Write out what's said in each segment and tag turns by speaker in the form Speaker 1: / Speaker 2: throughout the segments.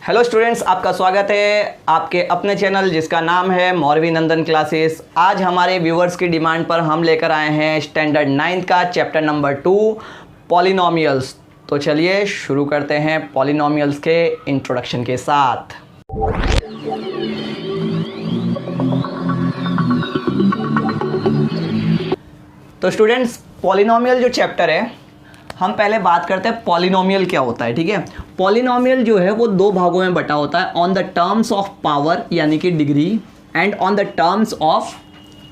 Speaker 1: Hello students, आपका स्वागत है आपके अपने चैनल जिसका नाम है मौरवी नंदन क्लासेस। आज हमारे व्यूवर्स की डिमांड पर हम लेकर आए हैं स्टैंडर्ड 9 का चैप्टर नंबर 2 पॉलिनोमियल्स। तो चलिए शुरू करते हैं पॉलिनोमियल्स के इंट्रोडक्शन के साथ। तो स्टूडेंट्स, पॉलिनोमियल जो चैप्टर है, हम पहले बात करते हैं पॉलिनोमियल क्या होता है। ठीक है, पॉलिनोमियल जो है वो दो भागों में बटा होता है, on the terms of power यानी कि degree and on the terms of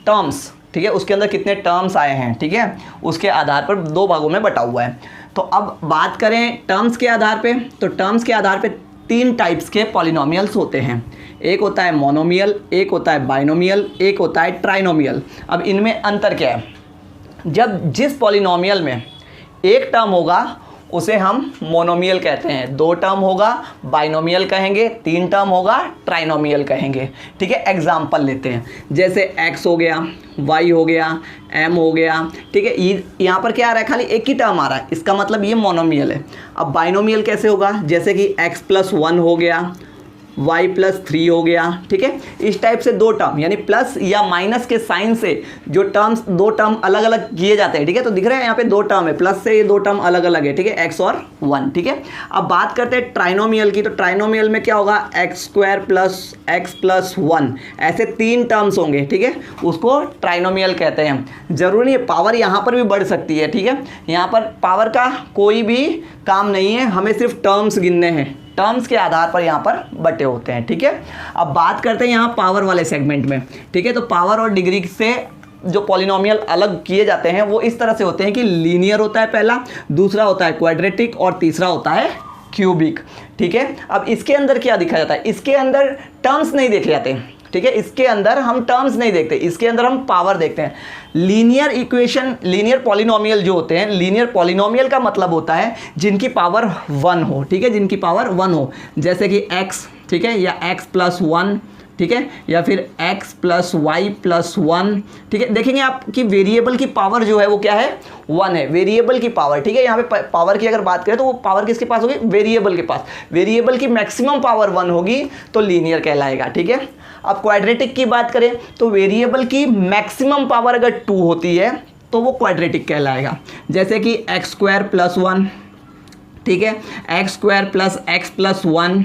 Speaker 1: terms. ठीक है, उसके अंदर कितने टर्म्स आए हैं, ठीक है, उसके आधार पर दो भागों में बटा हुआ है। तो अब बात करें टर्म्स के आधार पे, तो टर्म्स के आधार पे तीन टाइप्स के पॉलिनोमियल्स होते हैं। एक होता है मोनोमियल, एक होता है बाइनोमियल, एक होता है ट्राइनोमियल। अब इनमें अंतर क्या है? जब जिस पॉलिनोमियल में एक टर्म होगा उसे हम मोनोमियल कहते हैं, दो टर्म होगा बाइनोमियल कहेंगे, तीन टर्म होगा ट्राइनोमियल कहेंगे। ठीक है, एग्जाम्पल लेते हैं, जैसे x हो गया, y हो गया, m हो गया। ठीक है, यहाँ पर क्या आ रहा है? खाली एक ही टर्म आ रहा है, इसका मतलब ये मोनोमियल है। अब बाइनोमियल कैसे होगा? जैसे कि x+1 हो गया, y+3 हो गया। ठीक है, इस टाइप से दो टर्म यानी प्लस या माइनस के साइन से जो टर्म्स, दो टर्म अलग अलग किए जाते हैं। ठीक है, तो दिख रहा है यहाँ पे दो टर्म है, प्लस से ये दो टर्म अलग अलग है। ठीक है, x और 1। ठीक है, अब बात करते हैं ट्राइनोमियल की। तो ट्राइनोमियल में क्या होगा? x² + x+1, ऐसे तीन टर्म्स होंगे। ठीक है, उसको ट्राइनोमियल कहते हैं। जरूरी नहीं है, पावर यहाँ पर भी बढ़ सकती है। ठीक है, यहाँ पर पावर का कोई भी काम नहीं है, हमें सिर्फ टर्म्स गिनने हैं, टर्म्स के आधार पर यहाँ पर बटे होते हैं। ठीक है, अब बात करते हैं यहाँ पावर वाले सेगमेंट में। ठीक है, तो पावर और डिग्री से जो पॉलिनोमियल अलग किए जाते हैं वो इस तरह से होते हैं कि लीनियर होता है पहला, दूसरा होता है क्वाड्रेटिक और तीसरा होता है क्यूबिक। ठीक है, अब इसके अंदर क्या दिखा जाता है? इसके अंदर टर्म्स नहीं देखे जाते। ठीक है, इसके अंदर हम टर्म्स नहीं देखते, इसके अंदर हम पावर देखते हैं। लीनियर इक्वेशन, लीनियर पॉलिनोमियल जो होते हैं, लीनियर पॉलिनोमियल का मतलब होता है जिनकी पावर 1 हो। ठीक है, जिनकी पावर 1 हो, जैसे कि x, ठीक है, या x+1, ठीक है, या फिर x+y+1। ठीक है, देखेंगे आप कि वेरिएबल की पावर जो है वो क्या है? 1 है, वेरिएबल की पावर। ठीक है, यहाँ पे पावर की अगर बात करें तो वो पावर किसके पास होगी? वेरिएबल के पास। वेरिएबल की मैक्सिमम पावर 1 होगी तो लीनियर कहलाएगा। ठीक है, अब क्वाड्रेटिक की बात करें तो वेरिएबल की मैक्सिमम पावर अगर 2 होती है तो वो क्वाड्रेटिक कहलाएगा। जैसे कि x² + 1, ठीक है, x² + x+1,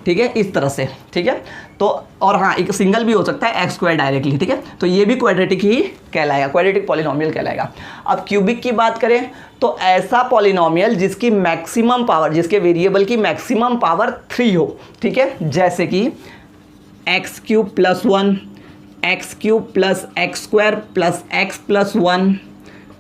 Speaker 1: ठीक है, इस तरह से। ठीक है, तो और हाँ, एक सिंगल भी हो सकता है x² डायरेक्टली। ठीक है, तो ये भी क्वाड्रेटिक ही कहलाएगा, क्वाड्रेटिक पॉलिनोमियल कहलाएगा। अब क्यूबिक की बात करें तो ऐसा पॉलिनोमियल जिसकी मैक्सिमम पावर, जिसके वेरिएबल की मैक्सिमम पावर 3 हो। ठीक है, जैसे कि x³ + 1, x³ + x² + x+1,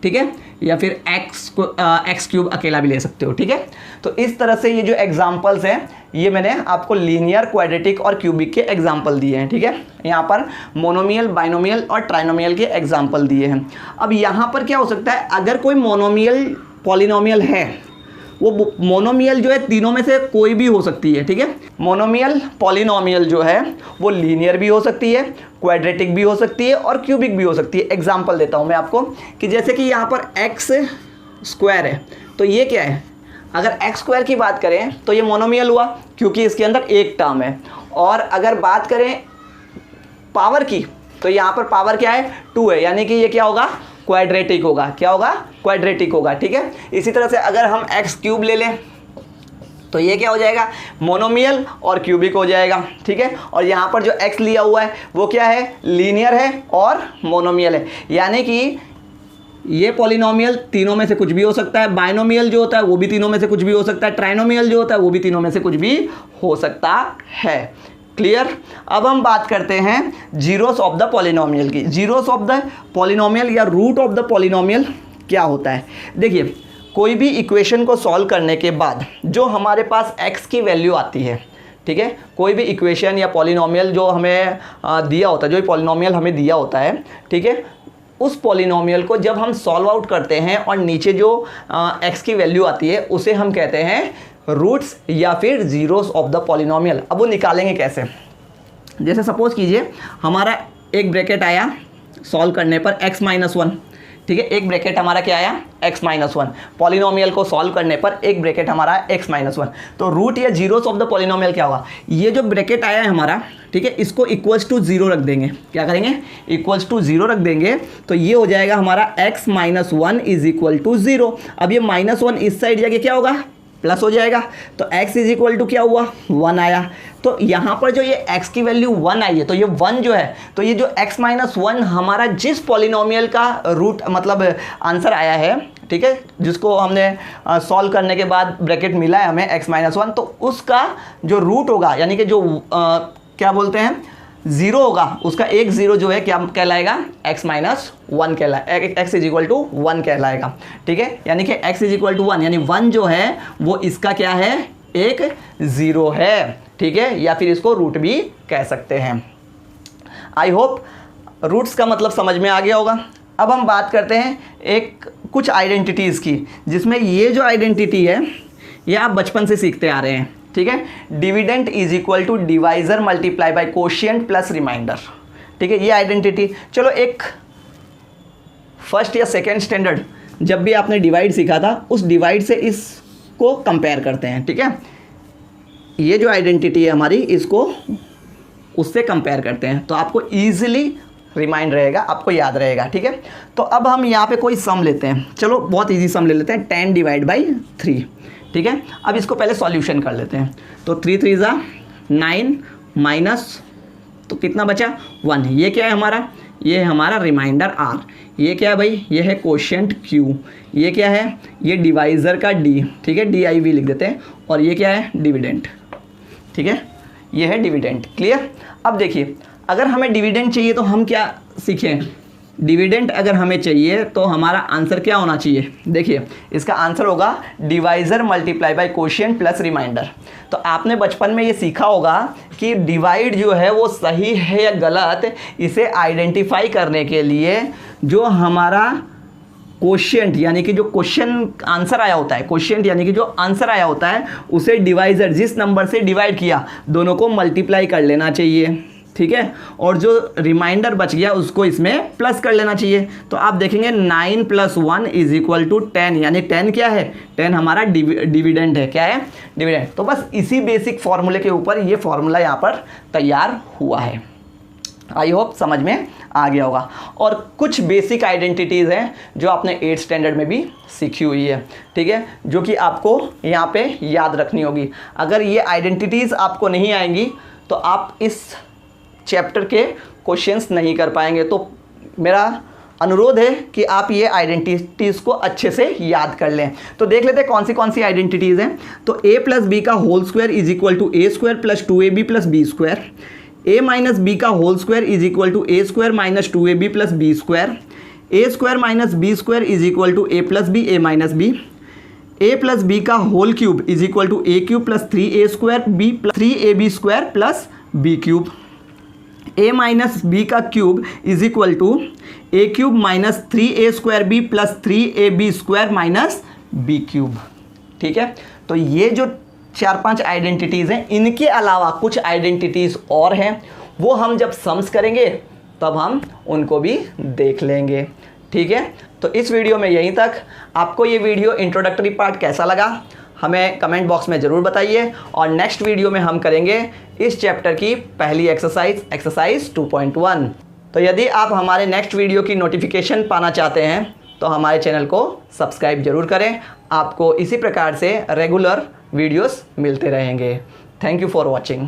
Speaker 1: ठीक है, या फिर x³ अकेला भी ले सकते हो। ठीक है, तो इस तरह से ये जो एग्जांपल्स हैं ये मैंने आपको लीनियर, क्वाड्रेटिक और क्यूबिक के एग्जांपल दिए हैं। ठीक है, यहाँ पर मोनोमियल, बाइनोमियल और ट्राइनोमियल के एग्जांपल दिए हैं। अब यहाँ पर क्या हो सकता है? अगर कोई मोनोमियल पॉलिनोमियल है, वो मोनोमियल जो है तीनों में से कोई भी हो सकती है। ठीक है, मोनोमियल पॉलिनोमियल जो है वो लीनियर भी हो सकती है, क्वाड्रेटिक भी हो सकती है और क्यूबिक भी हो सकती है। एग्जांपल देता हूँ मैं आपको कि जैसे कि यहाँ पर x² है, तो ये क्या है? अगर x² की बात करें तो ये मोनोमियल हुआ क्योंकि इसके अंदर एक टर्म है। और अगर बात करें पावर की तो यहाँ पर पावर क्या है? 2 है, यानी कि ये क्या होगा? क्वाड्रेटिक होगा। क्या होगा? क्वाड्रेटिक होगा। ठीक है, इसी तरह से अगर हम x³ ले लें तो ये क्या हो जाएगा? मोनोमियल और क्यूबिक हो जाएगा। ठीक है, और यहाँ पर जो x लिया हुआ है वो क्या है? लीनियर है और मोनोमियल है, यानी कि ये पॉलिनोमियल तीनों में से कुछ भी हो सकता है। बाइनोमियल जो होता है वो भी तीनों में से कुछ भी हो सकता है। ट्राइनोमियल जो होता है वो भी तीनों में से कुछ भी हो सकता है। क्लियर? अब हम बात करते हैं जीरोस ऑफ द पॉलिनोमियल की। जीरोस ऑफ द पॉलिनोमियल या रूट ऑफ द पॉलिनोमियल क्या होता है? देखिए, कोई भी इक्वेशन को सॉल्व करने के बाद जो हमारे पास x की वैल्यू आती है, ठीक है, कोई भी इक्वेशन या पॉलिनोमियल जो हमें दिया होता है, जो पॉलिनोमियल हमें दिया होता है, ठीक है, उस पॉलिनोमियल को जब हम सॉल्व आउट करते हैं और नीचे जो x की वैल्यू आती है उसे हम कहते हैं रूट्स या फिर जीरोस ऑफ द पॉलिनोमियल। अब वो निकालेंगे कैसे? जैसे सपोज कीजिए हमारा एक ब्रैकेट आया सॉल्व करने पर x-1, ठीक है, एक ब्रैकेट हमारा क्या आया x माइनस वन, पॉलिनोमियल को सॉल्व करने पर एक ब्रैकेट हमारा x माइनस वन। तो रूट या जीरोस ऑफ द पॉलिनोमियल क्या होगा, ये जो ब्रैकेट आया है हमारा, ठीक है, इसको इक्वल्स टू जीरो रख देंगे। क्या करेंगे, इक्वल्स टू जीरो रख देंगे, तो ये हो जाएगा हमारा x minus one is equal to zero. अब ये माइनस वन इस साइड जाके क्या होगा, प्लस हो जाएगा, तो x इज इक्वल टू क्या हुआ, वन आया। तो यहाँ पर जो ये x की वैल्यू वन आई है, तो ये वन जो है, तो ये जो x माइनस वन हमारा जिस पॉलिनोमियल का रूट मतलब आंसर आया है, ठीक है, जिसको हमने सॉल्व करने के बाद ब्रैकेट मिला है हमें x माइनस वन, तो उसका जो रूट होगा यानी कि जो क्या बोलते हैं ज़ीरो होगा, उसका एक ज़ीरो जो है क्या कहलाएगा, x माइनस वन कहलाएगा, x is equal to one कहलाएगा। ठीक है, यानी कि x is equal to one, यानी वन जो है वो इसका क्या है, एक ज़ीरो है। ठीक है, या फिर इसको रूट भी कह सकते हैं। आई होप रूट्स का मतलब समझ में आ गया होगा। अब हम बात करते हैं कुछ आइडेंटिटीज़ की, जिसमें ये जो आइडेंटिटी है ये आप बचपन से सीखते आ रहे हैं। ठीक है, dividend is equal to divisor multiply by quotient plus remainder. ठीक है, ये आइडेंटिटी, चलो एक फर्स्ट या सेकेंड स्टैंडर्ड जब भी आपने डिवाइड सीखा था, उस डिवाइड से इसको कंपेयर करते हैं। ठीक है, ये जो आइडेंटिटी है हमारी, इसको उससे कंपेयर करते हैं, तो आपको ईजिली रिमाइंड रहेगा, आपको याद रहेगा। ठीक है, तो अब हम यहाँ पे कोई सम लेते हैं, चलो बहुत इजी सम ले लेते हैं, 10 डिवाइड बाई 3। ठीक है, अब इसको पहले सॉल्यूशन कर लेते हैं। तो 3 3 ज़ा 9 माइनस, तो कितना बचा 1। ये क्या है हमारा, ये है हमारा रिमाइंडर r। ये क्या है भाई, ये है कोशिएंट q। ये क्या है, ये डिवाइज़र का d। ठीक है, div लिख देते हैं। और ये क्या है, डिविडेंड। ठीक है, ये है डिविडेंड। क्लियर। अब देखिए, अगर हमें डिविडेंड चाहिए तो हम क्या सीखें, डिविडेंड अगर हमें चाहिए तो हमारा आंसर क्या होना चाहिए, देखिए इसका आंसर होगा divisor multiply by quotient plus remainder. तो आपने बचपन में ये सीखा होगा कि डिवाइड जो है वो सही है या गलत, इसे आइडेंटिफाई करने के लिए जो हमारा कोशिएंट यानी कि जो क्वेश्चन आंसर आया होता है, कोशिएंट यानी कि जो आंसर आया होता है, उसे डिवाइज़र जिस नंबर से डिवाइड किया दोनों को मल्टीप्लाई कर लेना चाहिए। ठीक है, और जो रिमाइंडर बच गया उसको इसमें प्लस कर लेना चाहिए। तो आप देखेंगे 9 + 1 इज इक्वल टू 10, यानी 10 क्या है, 10 हमारा डिविडेंड है। क्या है, डिविडेंड। तो बस इसी बेसिक फॉर्मूले के ऊपर ये फॉर्मूला यहाँ पर तैयार हुआ है। आई होप समझ में आ गया होगा। और कुछ बेसिक आइडेंटिटीज़ हैं जो आपने 8th स्टैंडर्ड में भी सीखी हुई है। ठीक है, जो कि आपको यहाँ पे याद रखनी होगी। अगर ये आइडेंटिटीज़ आपको नहीं आएंगी तो आप इस चैप्टर के क्वेश्चंस नहीं कर पाएंगे। तो मेरा अनुरोध है कि आप ये आइडेंटिटीज़ को अच्छे से याद कर लें। तो देख लेते हैं कौन सी आइडेंटिटीज़ हैं। तो a + b का whole square is equal to a² + 2ab + b², a - b का whole square is equal to a² - 2ab + b², a² - b² is equal to a + b a - b, a + b का whole cube is equal to a³ + 3a² b + 3ab² + b³, a - b का cube is equal to a³ - 3a² b + 3ab² - b³। ठीक है, तो ये जो 4-5 identities हैं, इनके अलावा कुछ आइडेंटिटीज़ और हैं, वो हम जब सम्स करेंगे तब हम उनको भी देख लेंगे। ठीक है, तो इस वीडियो में यहीं तक। आपको ये वीडियो इंट्रोडक्टरी पार्ट कैसा लगा हमें कमेंट बॉक्स में ज़रूर बताइए। और नेक्स्ट वीडियो में हम करेंगे इस चैप्टर की पहली एक्सरसाइज 2.1। तो यदि आप हमारे नेक्स्ट वीडियो की नोटिफिकेशन पाना चाहते हैं तो हमारे चैनल को सब्सक्राइब जरूर करें। आपको इसी प्रकार से रेगुलर वीडियोस मिलते रहेंगे। Thank you for watching.